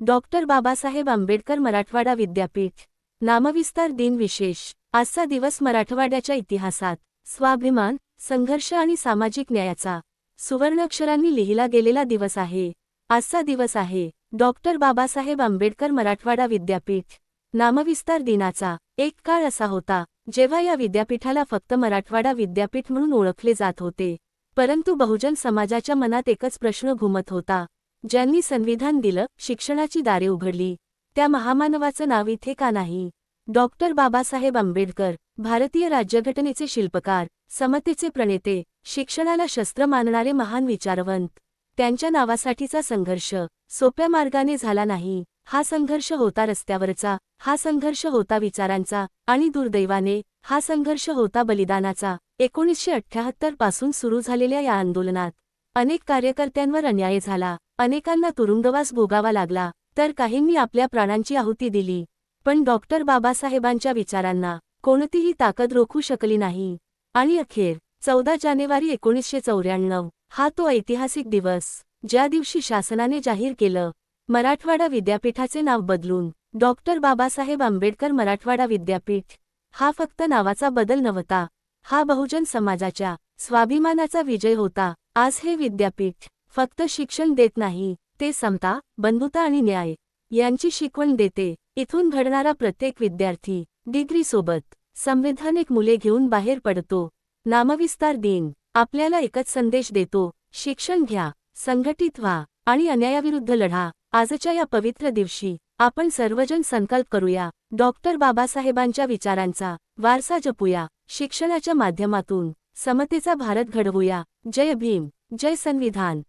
Doctor Babasaheb Ambedkar Marathwada विद्यापीठ नामविस्तार दिन विशेष। आजचा दिवस मराठवाड्याच्या इतिहासात स्वाभिमान, संघर्ष आणि सामाजिक न्यायाचा सुवर्णाक्षरांनी लिहिला गेलेला दिवस आहे। आजचा दिवस आहे डॉक्टर बाबासाहेब आंबेडकर मराठवाडा विद्यापीठ नामविस्तार दिनाचा। एक काळ असा होता जेव्हा या विद्यापीठाला फक्त मराठवाडा विद्यापीठ म्हणून ओळखले जात होते, परंतु बहुजन समाजाच्या मनात एकच प्रश्न घुमत होता, ज्यांनी संविधान दिलं, शिक्षणाची दारे उघडली, त्या महामानवाचं नाव इथे का नाही? डॉक्टर बाबासाहेब आंबेडकर, भारतीय राज्यघटनेचे शिल्पकार, समतेचे प्रणेते, शिक्षणाला शस्त्र मानणारे महान विचारवंत। त्यांच्या नावासाठीचा संघर्ष सोप्या मार्गाने झाला नाही। हा संघर्ष होता रस्त्यावरचा, हा संघर्ष होता विचारांचा, आणि दुर्दैवाने हा संघर्ष होता बलिदानाचा। 1978 पासून सुरू झालेल्या या आंदोलनात अनेक कार्यकर्त्यांवर अन्याय झाला, अनेकांना तुरुंगवास भोगावा लागला, तर काहींनी आपल्या प्राणांची आहुती दिली, पण डॉक्टर बाबासाहेबांच्या विचारांना कोणतीही ताकद रोखू शकली नाही। आणि अखेर 14 जानेवारी 1994 हा तो ऐतिहासिक दिवस, ज्या दिवशी शासनाने जाहीर केलं, मराठवाडा विद्यापीठाचे नाव बदलून डॉक्टर बाबासाहेब आंबेडकर मराठवाडा विद्यापीठ। हा फक्त नावाचा बदल नव्हता, हा बहुजन समाजाच्या स्वाभिमानाचा विजय होता। आज हे विद्यापीठ फक्त शिक्षण देत नाही, ते समता, बंधुता आणि न्याय यांची शिकवण देते। इथून घडणारा प्रत्येक विद्यार्थी डिग्रीसोबत संवैधानिक मूल्ये घेऊन बाहेर पडतो। नामविस्तार दिन आपल्याला एकच संदेश देतो, शिक्षण घ्या, संघटित व्हा आणि अन्यायाविरुद्ध लढा। आजच्या या पवित्र दिवशी आपण सर्वजण संकल्प करूया, डॉक्टर बाबासाहेबांच्या विचारांचा वारसा जपूया, शिक्षणाच्या माध्यमातून समतेचा भारत घडवूया। जय भीम, जय संविधान।